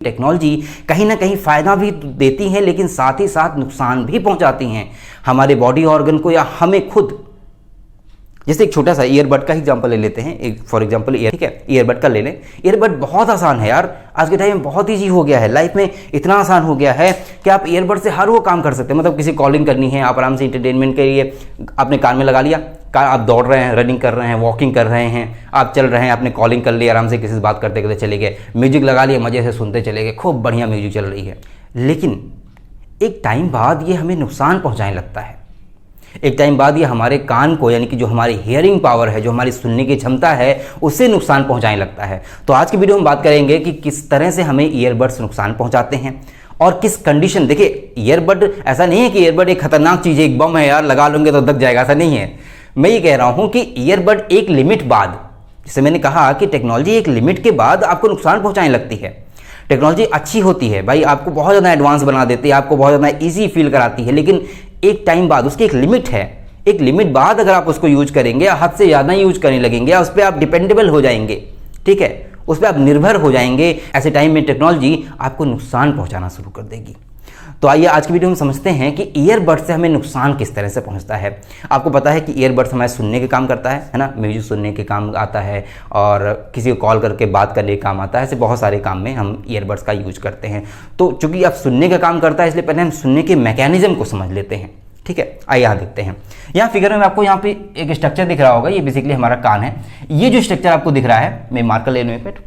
Technology कहीं ना कहीं फ़ायदा भी देती हैं लेकिन साथ ही साथ नुकसान भी पहुंचाती हैं हमारे बॉडी ऑर्गन को या हमें खुद। जैसे एक छोटा सा ईयरबड का एग्जांपल ले लेते हैं, एक फॉर एग्जांपल ठीक है, ईयरबड का ले लें। ईयरबड बहुत आसान है यार, आज के टाइम में बहुत ईजी हो गया है, लाइफ में इतना आसान हो गया है कि आप ईयरबड से हर वो काम कर सकते हैं। मतलब किसी कॉलिंग करनी है, आप आराम से इंटरटेनमेंट के लिए अपने कान में लगा लिया, आप दौड़ रहे हैं, रनिंग कर रहे हैं, वॉकिंग कर रहे हैं, आप चल रहे हैं, आपने कॉलिंग कर ली, आराम से किसी से बात करते करते चले गए, म्यूजिक लगा लिया, मज़े से सुनते चले गए, खूब बढ़िया म्यूजिक चल रही है। लेकिन एक टाइम बाद ये हमें नुकसान पहुंचाने लगता है। एक टाइम बाद ये हमारे कान को, यानी कि जो हमारी हियरिंग पावर है, जो हमारी सुनने की क्षमता है, उससे नुकसान पहुंचाने लगता है। तो आज की वीडियो में बात करेंगे कि किस तरह से हमें ईयरबड्स नुकसान पहुंचाते हैं और किस कंडीशन। देखिए, ईयरबड ऐसा नहीं है कि ईयरबड एक खतरनाक चीज़ है, एक बम है यार, लगा लूँगे तो दब जाएगा, ऐसा नहीं है। मैं ये कह रहा हूँ कि ईयरबड एक लिमिट बाद, जैसे मैंने कहा कि टेक्नोलॉजी एक लिमिट के बाद आपको नुकसान पहुँचाने लगती है। टेक्नोलॉजी अच्छी होती है भाई, आपको बहुत ज़्यादा एडवांस बना देती है, आपको बहुत ज़्यादा ईजी फील कराती है, लेकिन एक टाइम बाद उसकी एक लिमिट है। एक लिमिट बाद अगर आप उसको यूज करेंगे या हद से ज़्यादा यूज करने लगेंगे या उस पर आप डिपेंडेबल हो जाएंगे, ठीक है, उस पर आप निर्भर हो जाएंगे, ऐसे टाइम में टेक्नोलॉजी आपको नुकसान पहुंचाना शुरू कर देगी। तो आइए आज की वीडियो में समझते हैं कि ईयरबड्स से हमें नुकसान किस तरह से पहुंचता है। आपको पता है कि ईयरबड्स हमारे सुनने के काम करता है ना, म्यूजिक सुनने के काम आता है और किसी को कॉल करके बात करने के काम आता है। ऐसे बहुत सारे काम में हम ईयरबड्स का यूज करते हैं। तो चूंकि अब सुनने का काम करता है, इसलिए पहले हम सुनने के मैकेनिज्म को समझ लेते हैं, ठीक है। आइए यहाँ देखते हैं। यहाँ फिगर में आपको यहाँ पे एक स्ट्रक्चर दिख रहा होगा, ये बेसिकली हमारा कान है। ये जो स्ट्रक्चर आपको दिख रहा है, मैं मार्कर ले लूँ एक मिनट,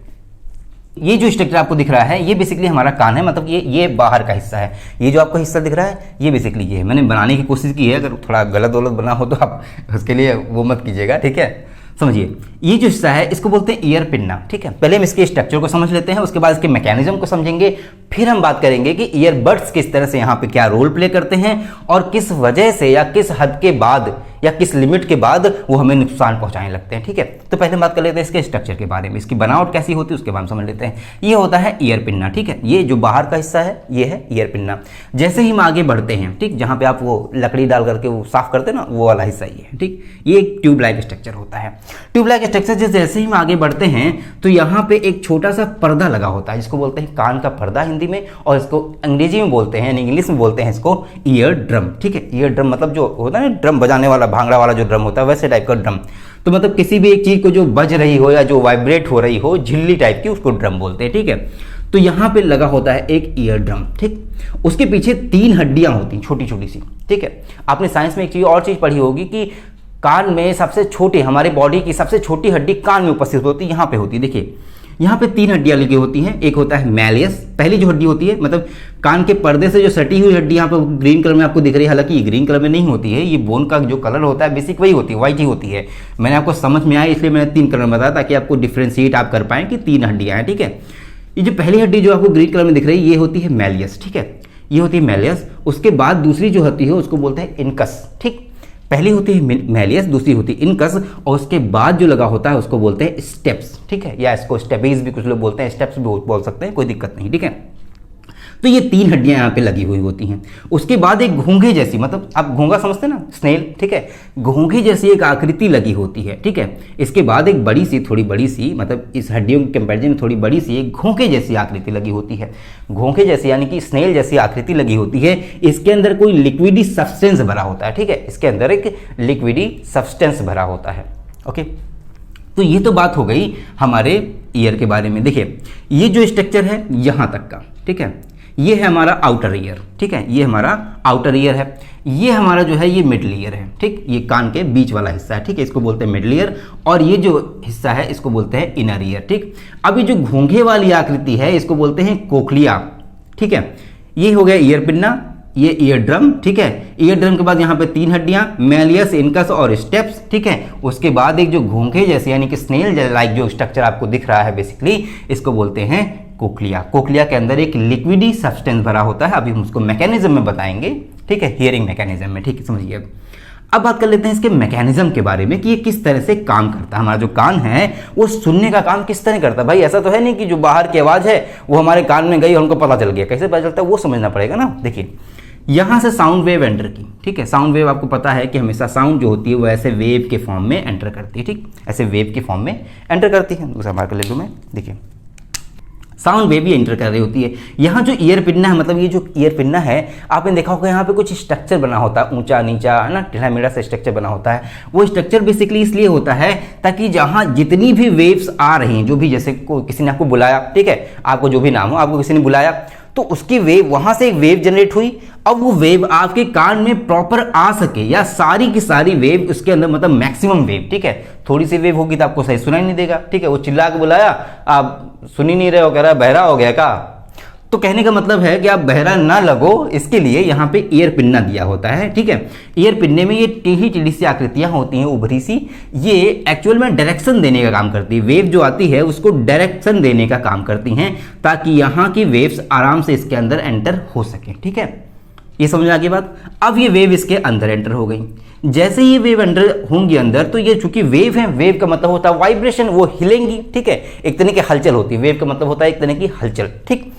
ये जो स्ट्रक्चर आपको दिख रहा है ये बेसिकली हमारा कान है। मतलब ये बाहर का हिस्सा है। ये जो आपको हिस्सा दिख रहा है ये बेसिकली ये है। मैंने बनाने की कोशिश की है, अगर थोड़ा गलत बना हो तो आप उसके लिए वो मत कीजिएगा, ठीक है। समझिए, ये जो हिस्सा है इसको बोलते हैं ईयर पिन्ना, ठीक है। पहले हम इसके स्ट्रक्चर को समझ लेते हैं, उसके बाद इसके मैकेनिज्म को समझेंगे, फिर हम बात करेंगे कि ईयरबड्स किस तरह से यहाँ पे क्या रोल प्ले करते हैं और किस वजह से या किस हद के बाद या किस लिमिट के बाद वो हमें नुकसान पहुंचाने लगते हैं, ठीक है। तो पहले बात कर लेते हैं इसके स्ट्रक्चर के बारे में, इसकी बनावट कैसी होती है उसके बारे में समझ लेते हैं। ये होता है ईयर पिन्ना, ठीक है। ये जो बाहर का हिस्सा है ये है ईयर पिन्ना। जैसे ही हम आगे बढ़ते हैं, ठीक, जहाँ पे आप वो लकड़ी डाल करके वो साफ करते हैं ना, वो वाला हिस्सा ये है, ठीक। ये एक ट्यूब लाइक स्ट्रक्चर होता है। ट्यूब लाइक स्ट्रक्चर जैसे ही हम आगे बढ़ते हैं तो यहाँ पे एक छोटा सा पर्दा लगा होता है, जिसको बोलते हैं कान का पर्दा हिंदी में, और इसको अंग्रेजी में बोलते हैं, इंग्लिश में बोलते हैं इसको ईयर ड्रम, ठीक है। ईयर ड्रम मतलब जो होता है ना ड्रम बजाने वाला, भांगड़ा वाला जो ड्रम होता है, वैसे टाइप का ड्रम। तो मतलब किसी भी एक चीज को जो बज रही हो या जो वाइब्रेट हो रही हो, झिल्ली टाइप की, उसको ड्रम बोलते हैं, ठीक है। तो यहाँ पे लगा होता है एक ईयर ड्रम, ठीक। उसके पीछे 3 हड्डियां होती हैं, छोटी छोटी सी, ठीक है। आपने साइंस में एक चीज और चीज पढ़ी होगी कि कान में सबसे छोटी, हमारे बॉडी की सबसे छोटी हड्डी कान में उपस्थित होती है, यहाँ पे होती है। देखिए, यहाँ पे 3 हड्डियां लगी होती हैं। एक होता है मैलियस, पहली जो हड्डी होती है, मतलब कान के पर्दे से जो सटी हुई हड्डी यहाँ पे ग्रीन कलर में आपको दिख रही है, हालांकि ये ग्रीन कलर में नहीं होती है, ये बोन का जो कलर होता है बेसिक वही होती है, व्हाइट ही होती है। मैंने आपको समझ में आया इसलिए मैंने 3 कलर में बताया, ताकि आपको डिफ्रेंशिएट आप कर पाएं कि 3 हड्डियां हैं, ठीक है। ये जो पहली हड्डी जो आपको ग्रीन कलर में दिख रही है ये होती है मैलियस, ठीक है, ये होती है मैलियस। उसके बाद दूसरी जो होती है उसको बोलते हैं इनकस, ठीक। पहली होती है मैलियस, दूसरी होती है इनकस, और उसके बाद जो लगा होता है उसको बोलते हैं स्टेप्स, ठीक है, या इसको स्टेपीज भी कुछ लोग बोलते हैं, स्टेप्स भी बोल सकते हैं, कोई दिक्कत नहीं, ठीक है। तो ये 3 हड्डियां यहाँ पे लगी हुई होती हैं। उसके बाद एक घोंघे जैसी, मतलब आप घोंघा समझते हैं ना, स्नेल, ठीक है, घोंघे जैसी एक आकृति लगी होती है, ठीक है। इसके बाद एक बड़ी सी, थोड़ी बड़ी सी, मतलब इस हड्डियों के कंपैरिजन में थोड़ी बड़ी सी एक घोंघे जैसी आकृति लगी होती है। घोंघे जैसी यानी कि स्नेल जैसी आकृति लगी होती है। इसके अंदर कोई लिक्विडी सब्सटेंस भरा होता है, ठीक है, इसके अंदर एक लिक्विडी सब्सटेंस भरा होता है, ओके। तो ये तो बात हो गई हमारे ईयर के बारे में। देखिए, ये जो स्ट्रक्चर है यहाँ तक का, ठीक है, ये है हमारा आउटर ईयर, ठीक है, ये हमारा आउटर ईयर है। ये हमारा जो है ये मिडल ईयर है, ठीक, ये कान के बीच वाला हिस्सा है, ठीक है, इसको बोलते हैं मिडल ईयर। और ये जो हिस्सा है इसको बोलते हैं इनर ईयर, ठीक। अब ये जो घोंघे वाली आकृति है इसको बोलते हैं कोक्लिया, ठीक है। ये हो गया ईयर पिन्ना, ये ईयर ड्रम, ठीक है। ईयर ड्रम के बाद यहाँ पे 3 हड्डियां, मैलियस, इनकस और स्टेप्स, ठीक है। उसके बाद एक जो घोंघे जैसे यानी कि स्नेल लाइक जो स्ट्रक्चर आपको दिख रहा है बेसिकली, इसको बोलते हैं कोक्लिया। कोक्लिया के अंदर एक लिक्विडी सब्सटेंस भरा होता है, अभी हम उसको मैकेनिज्म में बताएंगे, ठीक है, हियरिंग मैकेनिज्म में, ठीक है, समझिए। अब बात कर लेते हैं इसके मैकेनिज्म के बारे में कि ये किस तरह से काम करता है। हमारा जो कान है वो सुनने का काम किस तरह करता है। भाई ऐसा तो है नहीं कि जो बाहर की आवाज़ है वो हमारे कान में गई और हमको पता चल गया, कैसे पता चलता है वो समझना पड़ेगा ना। देखिए, यहाँ से साउंड वेव एंटर की, ठीक है। साउंड वेव आपको पता है कि हमेशा साउंड जो होती है वो ऐसे वेव के फॉर्म में एंटर करती है, ठीक, ऐसे वेव के फॉर्म में एंटर करती है। दूसरा मार्कर ले लूँ मैं, देखिए साउंड वेव ही एंटर कर रही होती है। यहाँ जो ईयर पिन्ना है, मतलब ये जो ईयर पिन्ना है, आपने देखा होगा यहाँ पे कुछ स्ट्रक्चर बना होता है, ऊंचा नीचा है ना, टेढ़ा मेढ़ा से स्ट्रक्चर बना होता है। वो स्ट्रक्चर बेसिकली इसलिए होता है ताकि जहाँ जितनी भी वेव्स आ रही हैं, जो भी जैसे किसी ने आपको बुलाया, ठीक है, आपको जो भी नाम हो, आपको किसी ने बुलाया तो उसकी वेव, वहां से एक वेव जनरेट हुई। अब वो वेव आपके कान में प्रॉपर आ सके, या सारी की सारी वेव उसके अंदर, मतलब मैक्सिमम वेव, ठीक है, थोड़ी सी वेव होगी तो आपको सही सुनाई नहीं देगा, ठीक है, वो चिल्ला के बुलाया, आप सुन ही नहीं रहे हो, कह रहा बहरा हो गया का। तो कहने का मतलब है कि आप बहरा ना लगो, इसके लिए यहाँ पे ईयर पिन्ना दिया होता है, ठीक है। ईयर पिन्ने में ये टेढ़ी टेढ़ी सी आकृतियां होती हैं, उभरी सी, ये एक्चुअल में डायरेक्शन देने का काम करती है। वेव जो आती है उसको डायरेक्शन देने का काम करती हैं, ताकि यहाँ की वेव्स आराम से इसके अंदर एंटर हो सके, ठीक है। ये समझ आ गई बात। अब ये वेव इसके अंदर एंटर हो गई। जैसे ये वेव एंटर होंगी अंदर, तो ये चूंकि वेव है, वेव का मतलब होता है वाइब्रेशन, वो हिलेंगी, ठीक है, एक तरह की हलचल होती है। वेव का मतलब होता है एक तरह की हलचल, ठीक।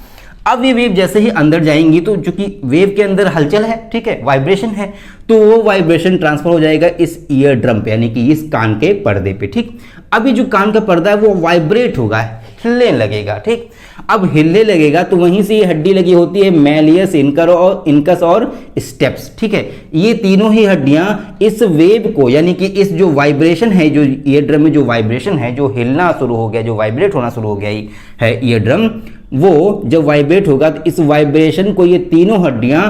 अब ये वेव जैसे ही अंदर जाएंगी, तो चूंकि वेव के अंदर हलचल है, ठीक है, वाइब्रेशन है, तो वो वाइब्रेशन ट्रांसफर हो जाएगा इस ईयर ड्रम पे, यानी कि इस कान के पर्दे पे, ठीक। अभी जो कान का पर्दा है वो वाइब्रेट होगा, हिलने लगेगा, ठीक। अब हिलने लगेगा तो वहीं से ये हड्डी लगी होती है, मैलियस, इनकस और स्टेप्स, ठीक है। ये तीनों ही हड्डियां इस वेव को, यानी कि इस जो वाइब्रेशन है, जो ईयर ड्रम में जो वाइब्रेशन है, जो हिलना शुरू हो गया, जो वाइब्रेट होना शुरू हो गया है ईयर ड्रम, वो जब वाइब्रेट होगा तो इस वाइब्रेशन को ये तीनों हड्डियां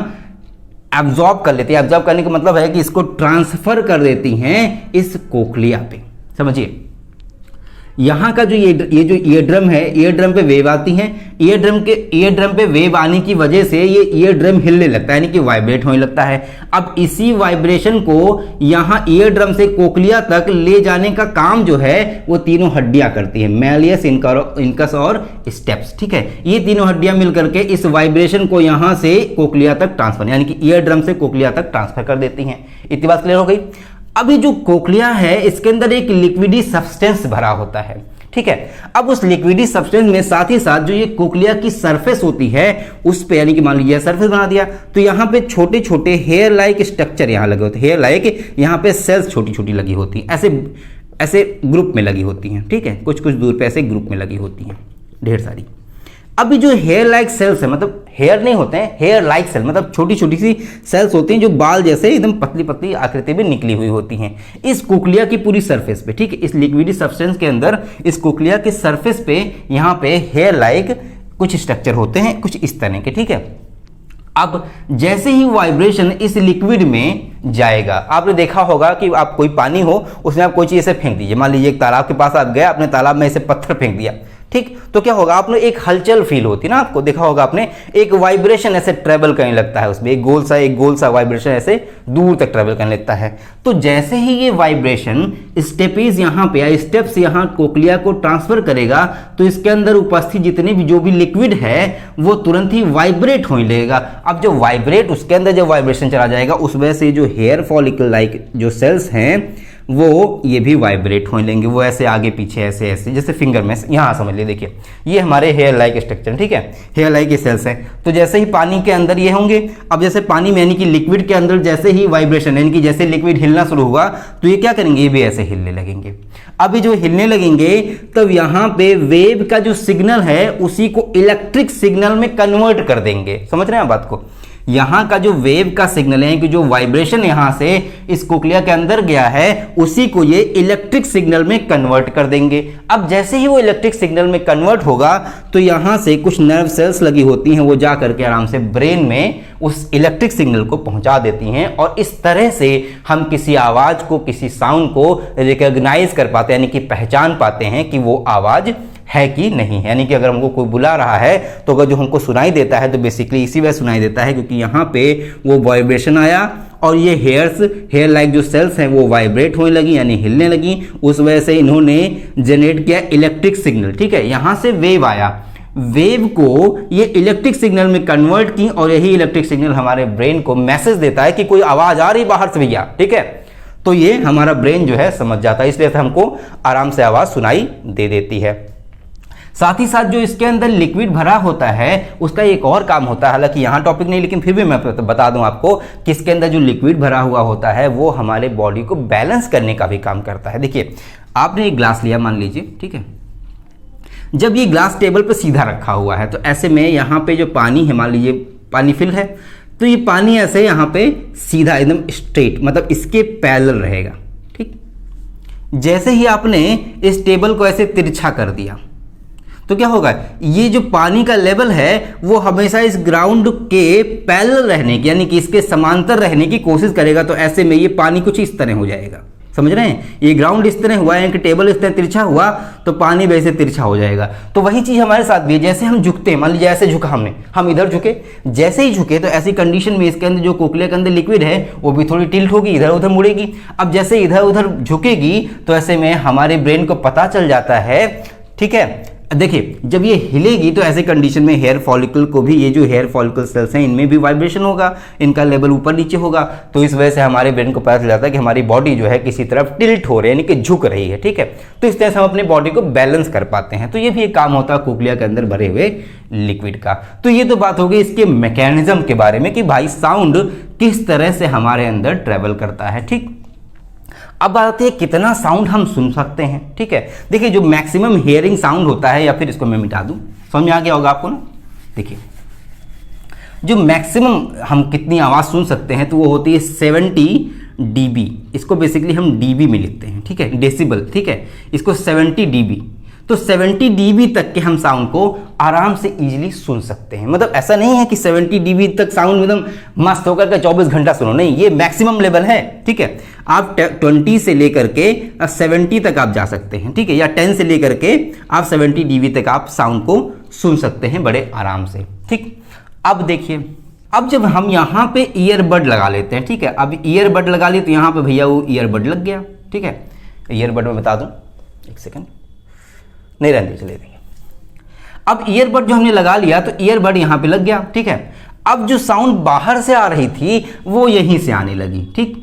एब्जॉर्ब कर लेती है। एब्जॉर्ब करने का मतलब है कि इसको ट्रांसफर कर देती हैं इस कोक्लिया पे, समझिए। यहाँ का जो ये जो ईयर ड्रम है, ईयर ड्रम पे वेव आती हैं, ईयर ड्रम पे वेव आने की वजह से ये ईयर ड्रम हिलने लगता है, यानी कि वाइब्रेट होने लगता है। अब इसी वाइब्रेशन को यहाँ ईयर ड्रम से कोक्लिया तक ले जाने का काम जो है वो तीनों हड्डियां करती है, मैलियस, इनकस और स्टेप्स, ठीक है। ये तीनों हड्डियां मिलकर के इस वाइब्रेशन को यहाँ से कोक्लिया तक ट्रांसफर, यानी कि ईयर ड्रम से कोक्लिया तक ट्रांसफर कर देती हैं। इतनी बात क्लियर हो गई। अभी जो कोक्लिया है इसके अंदर एक लिक्विडी सब्सटेंस भरा होता है, ठीक है। अब उस लिक्विडी सब्सटेंस में साथ ही साथ जो ये कोक्लिया की सरफेस होती है उस पे, यानी कि मान लीजिए सरफेस बना दिया, तो यहाँ पे छोटे छोटे हेयर लाइक स्ट्रक्चर यहाँ लगे होते हैं, हेयर लाइक यहाँ पे सेल्स छोटी छोटी लगी होती हैं, ऐसे ग्रुप में लगी होती हैं, ठीक है, कुछ कुछ दूर पे ऐसे ग्रुप में लगी होती हैं, ढेर सारी। अभी जो हेयर लाइक सेल्स है, मतलब हेयर नहीं होते हैं, हेयर लाइक सेल मतलब छोटी छोटी सी सेल्स होती हैं जो बाल जैसे एकदम पतली पतली आकृति में निकली हुई होती हैं इस कोक्लिया की पूरी सरफेस पे, ठीक है। इस लिक्विडी सब्सटेंस के अंदर इस कोक्लिया के सरफेस पे यहाँ पे हेयर लाइक कुछ स्ट्रक्चर होते हैं, कुछ इस तरह के, ठीक है। अब जैसे ही वाइब्रेशन इस लिक्विड में जाएगा, आपने देखा होगा कि आप कोई पानी हो उसमें आप कोई चीज़ ऐसे फेंक दीजिए, मान लीजिए एक तालाब के पास आप गए, आपने तालाब में ऐसे पत्थर फेंक दिया, ठीक, तो क्या होगा, आपने एक हलचल फील होती है ना, आपको देखा होगा आपने, एक वाइब्रेशन ऐसे ट्रेवल करने लगता है उसमें, एक गोल सा वाइब्रेशन ऐसे दूर तक ट्रेवल करने लगता है। तो जैसे ही ये वाइब्रेशन स्टेपीज यहाँ पे या स्टेप्स यहाँ कोक्लिया को ट्रांसफर करेगा, तो इसके अंदर उपस्थित जितने भी जो भी लिक्विड है वो तुरंत ही वाइब्रेट होने लगेगा। अब जो वाइब्रेट, उसके अंदर जब वाइब्रेशन चला जाएगा उस वजह से जो हेयर फॉलिकल लाइक जो सेल्स हैं वो ये भी वाइब्रेट होने लेंगे, वो ऐसे आगे पीछे ऐसे ऐसे, जैसे फिंगर में यहाँ समझ लीजिए, देखिए ये हमारे हेयर लाइक स्ट्रक्चर, ठीक है, हेयर लाइक के सेल्स हैं। तो जैसे ही पानी के अंदर ये होंगे, अब जैसे पानी में यानी कि लिक्विड के अंदर जैसे ही वाइब्रेशन, यानी कि जैसे लिक्विड हिलना शुरू हुआ तो ये क्या करेंगे, ये भी ऐसे हिलने लगेंगे। अभी जो हिलने लगेंगे तब यहाँ पे वेव का जो सिग्नल है उसी को इलेक्ट्रिक सिग्नल में कन्वर्ट कर देंगे, समझ रहे हैं बात को। यहाँ का जो वेव का सिग्नल है कि जो वाइब्रेशन यहाँ से इस कोक्लिया के अंदर गया है उसी को ये इलेक्ट्रिक सिग्नल में कन्वर्ट कर देंगे। अब जैसे ही वो इलेक्ट्रिक सिग्नल में कन्वर्ट होगा तो यहाँ से कुछ नर्व सेल्स लगी होती हैं, वो जा करके आराम से ब्रेन में उस इलेक्ट्रिक सिग्नल को पहुंचा देती हैं, और इस तरह से हम किसी आवाज को, किसी साउंड को रिकॉग्नाइज कर पाते हैं, यानी कि पहचान पाते हैं कि वो आवाज है कि नहीं। यानी कि अगर हमको कोई बुला रहा है तो अगर जो हमको सुनाई देता है तो बेसिकली इसी वजह सुनाई देता है क्योंकि यहाँ पे वो वाइब्रेशन आया और ये हेयर लाइक जो सेल्स हैं वो वाइब्रेट होने लगी, यानी हिलने लगी, उस वजह से इन्होंने जनरेट किया इलेक्ट्रिक सिग्नल, ठीक है। यहाँ से वेव आया, वेव को ये इलेक्ट्रिक सिग्नल में कन्वर्ट की और यही इलेक्ट्रिक सिग्नल हमारे ब्रेन को मैसेज देता है कि कोई आवाज आ रही बाहर से भैया, ठीक है। तो ये हमारा ब्रेन जो है समझ जाता है, इसलिए हमको आराम से आवाज सुनाई दे देती है। साथ ही साथ जो इसके अंदर लिक्विड भरा होता है उसका एक और काम होता है, हालांकि यहाँ टॉपिक नहीं लेकिन फिर भी मैं बता दूं आपको कि इसके अंदर जो लिक्विड भरा हुआ होता है वो हमारे बॉडी को बैलेंस करने का भी काम करता है। देखिए आपने एक ग्लास लिया मान लीजिए, ठीक है, जब ये ग्लास टेबल पर सीधा रखा हुआ है तो ऐसे में यहाँ पे जो पानी है, मान लीजिए पानी फिल है, तो ये पानी ऐसे यहाँ पे सीधा एकदम स्ट्रेट, मतलब इसके पैरेलल रहेगा। ठीक, जैसे ही आपने इस टेबल को ऐसे तिरछा कर दिया तो क्या होगा, ये जो पानी का लेवल है वो हमेशा इस ग्राउंड के पैरेलल रहने की, यानी कि इसके समांतर रहने की कोशिश करेगा। तो ऐसे में ये पानी कुछ इस तरह हो जाएगा, समझ रहे हैं। ये ग्राउंड इस तरह हुआ है कि टेबल इस तरह तिरछा हुआ तो पानी वैसे तिरछा हो जाएगा। तो वही चीज़ हमारे साथ भी है, जैसे हम झुकते हैं, मान लीजिए ऐसे झुका हमने, हम इधर झुके, जैसे ही झुके तो ऐसी कंडीशन में इसके अंदर जो कोक्लिया के अंदर लिक्विड है वो भी थोड़ी टिल्ट होगी, इधर उधर मुड़ेगी। अब जैसे इधर उधर झुकेगी तो ऐसे में हमारे ब्रेन को पता चल जाता है, ठीक है। देखिए जब ये हिलेगी तो ऐसे कंडीशन में हेयर फॉलिकल को भी, ये जो हेयर फॉलिकल सेल्स हैं इनमें भी वाइब्रेशन होगा, इनका लेवल ऊपर नीचे होगा। तो इस वजह से हमारे ब्रेन को पता चल जाता है कि हमारी बॉडी जो है किसी तरफ टिल्ट हो रही है, यानी कि झुक रही है, ठीक है। तो इस तरह से हम अपनी बॉडी को बैलेंस कर पाते हैं। तो ये भी एक काम होता है कोक्लिया के अंदर भरे हुए लिक्विड का। तो ये तो बात हो गई इसके मैकेनिज्म के बारे में कि भाई साउंड किस तरह से हमारे अंदर ट्रेवल करता है, ठीक। अब बात आती है कितना साउंड हम सुन सकते हैं, ठीक है। देखिए जो मैक्सिमम हियरिंग साउंड होता है, या फिर इसको मैं मिटा दूं, समझ में आ गया होगा आपको ना। देखिए जो मैक्सिमम हम कितनी आवाज़ सुन सकते हैं तो वो होती है 70 dB। इसको बेसिकली हम dB में लिखते हैं, ठीक है, डेसिबल, ठीक है। इसको 70 dB, तो 70 dB तक के हम साउंड को आराम से इजीली सुन सकते हैं। मतलब ऐसा नहीं है कि 70 dB तक साउंड एकदम मस्त होकर के 24 घंटा सुनो, नहीं, ये मैक्सिमम लेवल है, ठीक है। आप 20 से लेकर के 70 तक आप जा सकते हैं, ठीक है, या 10 से लेकर के आप 70 dB तक आप साउंड को सुन सकते हैं बड़े आराम से, ठीक। अब देखिए, अब जब हम यहाँ पे ईयरबड लगा लेते हैं, ठीक है, अब ईयरबड लगा लिए तो यहाँ पे भैया वो ईयरबड लग गया, ठीक है। ईयरबड में बता दूँ, एक सेकेंड, नहीं रहने चले देंगे। अब ईयरबड जो हमने लगा लिया तो ईयरबड यहाँ पे लग गया, ठीक है। अब जो साउंड बाहर से आ रही थी वो यहीं से आने लगी, ठीक।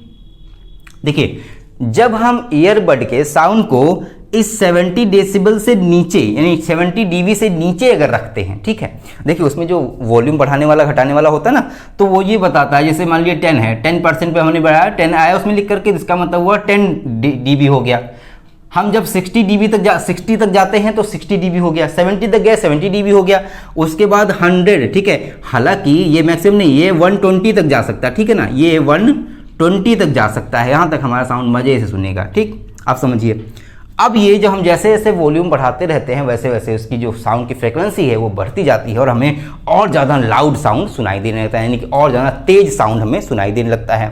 देखिए जब हम ईयरबड के साउंड को इस 70 डेसिबल से नीचे, यानी 70 dB से नीचे अगर रखते हैं, ठीक है, देखिए उसमें जो वॉल्यूम बढ़ाने वाला घटाने वाला होता है ना, तो वो ये बताता है, जैसे मान लीजिए 10 है, 10% पे हमने बढ़ाया, 10 आया उसमें लिख करके, इसका मतलब हुआ 10 dB हो गया। हम जब 60 तक जाते हैं तो 60 dB हो गया, 70 तक गया 70 dB हो गया, उसके बाद 100, ठीक है। हालांकि ये मैक्सिमम नहीं, ये 120 तक जा सकता है, ठीक है ना, ये 120 तक जा सकता है, यहाँ तक हमारा साउंड मजे से सुनेगा, ठीक। आप समझिए, अब ये जो हम जैसे जैसे वॉल्यूम बढ़ाते रहते हैं वैसे वैसे उसकी जो साउंड की फ्रिक्वेंसी है वो बढ़ती जाती है और हमें और ज़्यादा लाउड साउंड सुनाई देने लगता है, यानी कि और ज़्यादा तेज साउंड हमें सुनाई देने लगता है।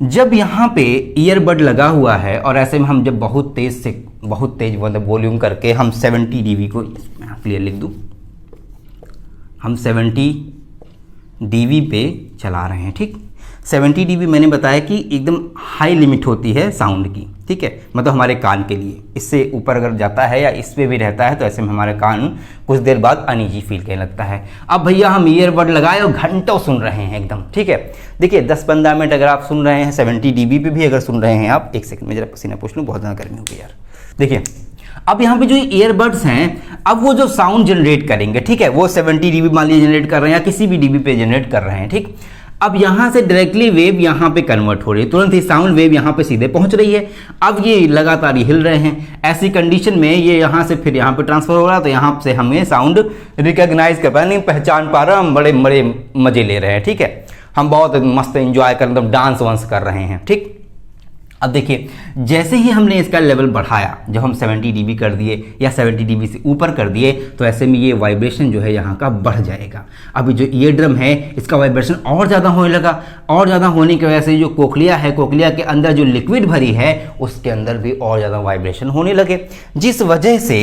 जब यहाँ पे ईयरबड लगा हुआ है और ऐसे में हम जब बहुत तेज मतलब वॉल्यूम करके हम 70 dB को क्लियर लिख दूँ, हम 70 dB पे चला रहे हैं, ठीक। 70 dB मैंने बताया कि एकदम हाई लिमिट होती है साउंड की, ठीक है, मतलब हमारे कान के लिए। इससे ऊपर अगर जाता है या इस पे भी रहता है तो ऐसे में हमारे कान कुछ देर बाद अनईजी फील करने लगता है। अब भैया हम ईयरबड लगाए और घंटों सुन रहे हैं एकदम, ठीक है। देखिए 10-15 मिनट अगर आप सुन रहे हैं 70 dB पे भी अगर सुन रहे हैं आप, एक सेकंड में जरा पसीना पूछ लूँ, बहुत ज़्यादा गर्मी हो गई यार। देखिए अब यहाँ पे जो ईयरबड्स हैं, अब वो जो साउंड जनरेट करेंगे, ठीक है, वो 70 dB मान लीजिए जनरेट कर रहे हैं या किसी भी dB पे जनरेट कर रहे हैं, ठीक। अब यहाँ से डायरेक्टली वेव यहाँ पे कन्वर्ट हो रही है, तुरंत ही साउंड वेव यहाँ पे सीधे पहुँच रही है। अब ये लगातार हिल रहे हैं, ऐसी कंडीशन में ये यहाँ से फिर यहाँ पे ट्रांसफर हो रहा है, तो यहाँ से हमें साउंड रिकॉग्नाइज कर पा रहे, नहीं पहचान पा रहे, हम बड़े बड़े मजे ले रहे हैं, ठीक है, हम बहुत मस्त इंजॉय कर, मतलब डांस वांस कर रहे हैं, ठीक। अब देखिए जैसे ही हमने इसका लेवल बढ़ाया, जब हम 70 dB कर दिए या 70 dB से ऊपर कर दिए, तो ऐसे में ये वाइब्रेशन जो है यहाँ का बढ़ जाएगा। अभी जो ईयर ड्रम है इसका वाइब्रेशन और ज़्यादा होने लगा, और ज़्यादा होने की वजह से जो कोक्लिया है, कोक्लिया के अंदर जो लिक्विड भरी है उसके अंदर भी और ज़्यादा वाइब्रेशन होने लगे, जिस वजह से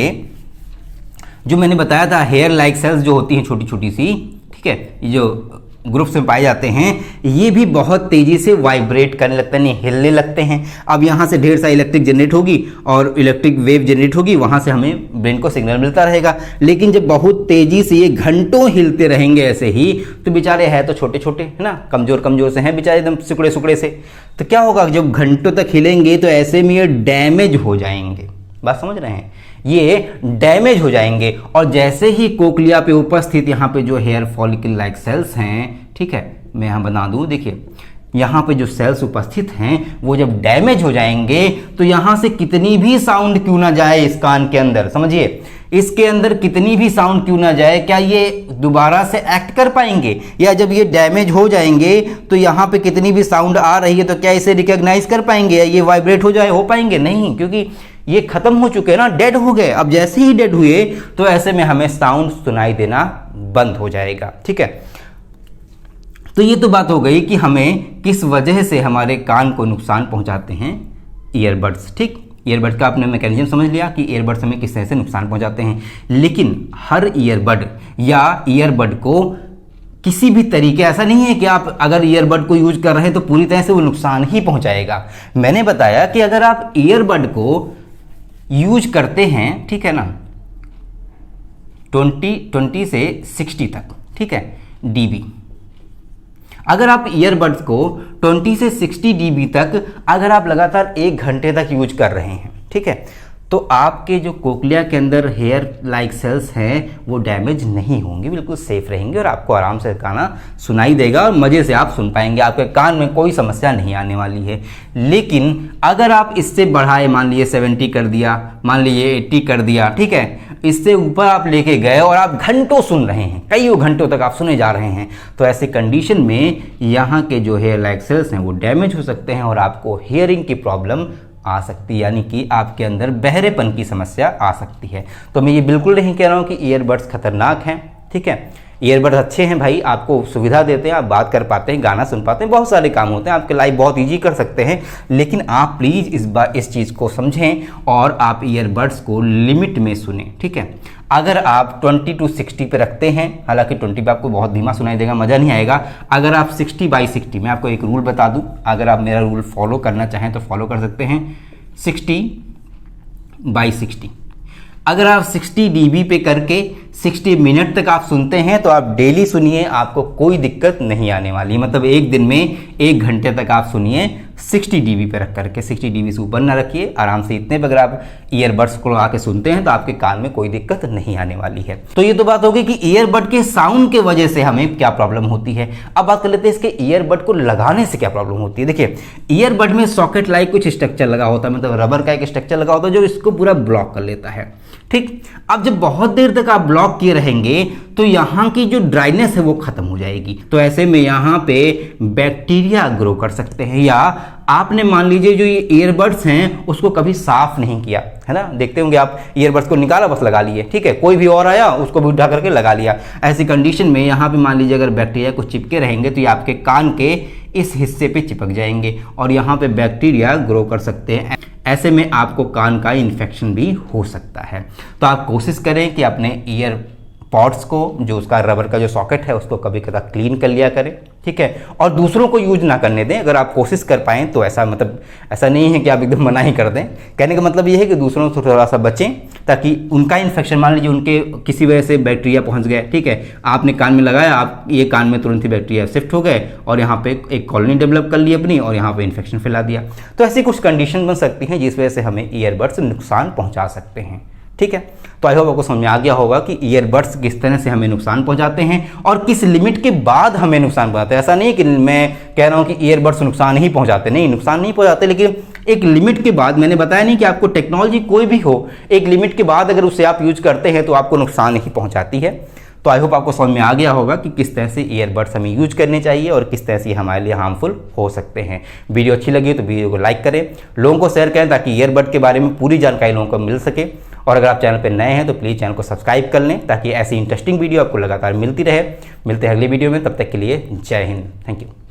जो मैंने बताया था हेयर लाइक सेल्स जो होती हैं छोटी छोटी सी, ठीक है, ये जो ग्रुप्स में पाए जाते हैं, ये भी बहुत तेज़ी से वाइब्रेट करने लगते हैं, नहीं हिलने लगते हैं। अब यहाँ से ढेर सारी इलेक्ट्रिक जनरेट होगी और इलेक्ट्रिक वेव जनरेट होगी, वहाँ से हमें ब्रेन को सिग्नल मिलता रहेगा। लेकिन जब बहुत तेज़ी से ये घंटों हिलते रहेंगे ऐसे ही, तो बेचारे हैं तो छोटे छोटे, है ना, कमज़ोर कमज़ोर से हैं बेचारे, एकदम सिकुड़े सुकड़े से, तो क्या होगा, जब घंटों तक हिलेंगे तो ऐसे में ये डैमेज हो जाएंगे। बात समझ रहे हैं, ये डैमेज हो जाएंगे। और जैसे ही कोक्लिया पे उपस्थित यहाँ पे जो हेयर फॉलिकल लाइक सेल्स हैं, ठीक है, मैं यहाँ बना दूँ, देखिए यहाँ पे जो सेल्स उपस्थित हैं वो जब डैमेज हो जाएंगे तो यहाँ से कितनी भी साउंड क्यों ना जाए इस कान के अंदर, समझिए इसके अंदर कितनी भी साउंड क्यों ना जाए, क्या ये दोबारा से एक्ट कर पाएंगे? या जब ये डैमेज हो जाएंगे तो यहाँ पे कितनी भी साउंड आ रही है तो क्या इसे रिकॉग्नाइज कर पाएंगे या ये वाइब्रेट हो पाएंगे? नहीं, क्योंकि ये खत्म हो चुके हैं ना, डेड हो गए। अब जैसे ही डेड हुए तो ऐसे में हमें साउंड सुनाई देना बंद हो जाएगा। ठीक है, तो ये तो बात हो गई कि हमें किस वजह से हमारे कान को नुकसान पहुंचाते हैं ईयरबड्स। ठीक, ईयरबड का आपने मैकेनिज्म समझ लिया कि ईयरबड्स हमें किस तरह से नुकसान पहुंचाते हैं। लेकिन हर ईयरबड या ईयरबड को किसी भी तरीके, ऐसा नहीं है कि आप अगर ईयरबड को यूज कर रहे हैं तो पूरी तरह से वो नुकसान ही पहुंचाएगा। मैंने बताया कि अगर आप ईयरबड को यूज करते हैं, ठीक है ना, 20 से 60 तक, ठीक है, डीबी, अगर आप ईयरबड्स को 20 से 60 डीबी तक अगर आप लगातार 1 घंटे तक यूज कर रहे हैं, ठीक है, तो आपके जो कोक्लिया के अंदर हेयर लाइक सेल्स हैं वो डैमेज नहीं होंगे, बिल्कुल सेफ रहेंगे और आपको आराम से गाना सुनाई देगा और मज़े से आप सुन पाएंगे। आपके कान में कोई समस्या नहीं आने वाली है। लेकिन अगर आप इससे बढ़ाए, मान लीजिए 70 कर दिया, मान लीजिए 80 कर दिया, ठीक है, इससे ऊपर आप लेके गए और आप घंटों सुन रहे हैं, कई घंटों तक आप सुने जा रहे हैं, तो ऐसे कंडीशन में यहाँ के जो हेयर लाइक सेल्स हैं वो डैमेज हो सकते हैं और आपको हियरिंग की प्रॉब्लम आ सकती है, यानी कि आपके अंदर बहरेपन की समस्या आ सकती है। तो मैं ये बिल्कुल नहीं कह रहा हूँ कि ईयरबड्स खतरनाक हैं, ठीक है, ईयरबड्स अच्छे हैं भाई, आपको सुविधा देते हैं, आप बात कर पाते हैं, गाना सुन पाते हैं, बहुत सारे काम होते हैं, आपके लाइफ बहुत ईजी कर सकते हैं। लेकिन आप प्लीज़ इस चीज़ को समझें और आप ईयरबड्स को लिमिट में सुने, ठीक है। अगर आप 20 to 60 पे रखते हैं, हालांकि 20 पे आपको बहुत धीमा सुनाई देगा, मज़ा नहीं आएगा। अगर आप 60/60, मैं आपको एक रूल बता दूं, अगर आप मेरा रूल फॉलो करना चाहें तो फॉलो कर सकते हैं। 60/60, अगर आप 60 dB पे करके 60 मिनट तक आप सुनते हैं तो आप डेली सुनिए, आपको कोई दिक्कत नहीं आने वाली। मतलब एक दिन में 1 घंटे तक आप सुनिए 60 dB पे रख करके, 60 dB से ऊपर ना रखिए, आराम से इतने पे अगर आप ईयरबड्स को लगा के सुनते हैं तो आपके कान में कोई दिक्कत नहीं आने वाली है। तो ये तो बात होगी कि ईयरबड के साउंड के वजह से हमें क्या प्रॉब्लम होती है। अब बात कर लेते हैं इसके ईयरबड को लगाने से क्या प्रॉब्लम होती है। देखिए, ईयरबड में सॉकेट लाइक कुछ स्ट्रक्चर लगा होता है, मतलब रबर का एक स्ट्रक्चर लगा होता है जो इसको पूरा ब्लॉक कर लेता है, ठीक। अब जब बहुत देर तक आप ब्लॉक किए रहेंगे तो यहाँ की जो ड्राइनेस है वो खत्म हो जाएगी। तो ऐसे में यहाँ पे बैक्टीरिया ग्रो कर सकते हैं। या आपने मान लीजिए जो ये ईयरबड्स हैं उसको कभी साफ नहीं किया है ना, देखते होंगे आप ईयरबड्स को निकाला बस लगा लिए, ठीक है, कोई भी और आया उसको भी उठा करके लगा लिया। ऐसी कंडीशन में यहाँ पे मान लीजिए अगर बैक्टीरिया कुछ चिपके रहेंगे तो ये आपके कान के इस हिस्से पे चिपक जाएंगे और यहाँ पे बैक्टीरिया ग्रो कर सकते हैं। ऐसे में आपको कान का इन्फेक्शन भी हो सकता है। तो आप कोशिश करें कि अपने ईयर पॉड्स को, जो उसका रबर का जो सॉकेट है, उसको कभी कदा क्लीन कर लिया करें, ठीक है, और दूसरों को यूज ना करने दें। अगर आप कोशिश कर पाएँ तो ऐसा मतलब ऐसा नहीं है कि आप एकदम मना ही कर दें। कहने का मतलब ये है कि दूसरों से थोड़ा सा बचें ताकि उनका इन्फेक्शन, मान लीजिए उनके किसी वजह से बैक्टीरिया पहुंच गया, ठीक है, आपने कान में लगाया, आप ये कान में तुरंत ही बैक्टीरिया शिफ्ट हो गए और यहाँ पे एक कॉलोनी डेवलप कर ली अपनी और यहाँ पे इन्फेक्शन फैला दिया। तो ऐसी कुछ कंडीशन बन सकती हैं जिस वजह से हमें ईयरबड्स नुकसान पहुँचा सकते हैं, ठीक है। तो आई होप आपको समझ में आ गया होगा कि ईयरबड्स किस तरह से हमें नुकसान पहुंचाते हैं और किस लिमिट के बाद हमें नुकसान पहुंचाते हैं। ऐसा नहीं कि मैं कह रहा हूं कि ईयरबड्स नुकसान ही पहुंचाते, नहीं, नुकसान नहीं पहुंचाते, लेकिन एक लिमिट के बाद, मैंने बताया नहीं कि आपको टेक्नोलॉजी कोई भी हो, एक लिमिट के बाद अगर उसे आप यूज करते हैं तो आपको नुकसान ही पहुँचाती है। तो आई होप आपको समझ में आ गया होगा कि किस तरह से ईयरबड्स हमें यूज करने चाहिए और किस तरह से हमारे लिए हार्मफुल हो सकते हैं। वीडियो अच्छी लगी तो वीडियो को लाइक करें, लोगों को शेयर करें ताकि ईयरबड के बारे में पूरी जानकारी लोगों को मिल सके। और अगर आप चैनल पर नए हैं तो प्लीज़ चैनल को सब्सक्राइब कर लें ताकि ऐसी इंटरेस्टिंग वीडियो आपको लगातार मिलती रहे। मिलते हैं अगली वीडियो में, तब तक के लिए जय हिंद, थैंक यू।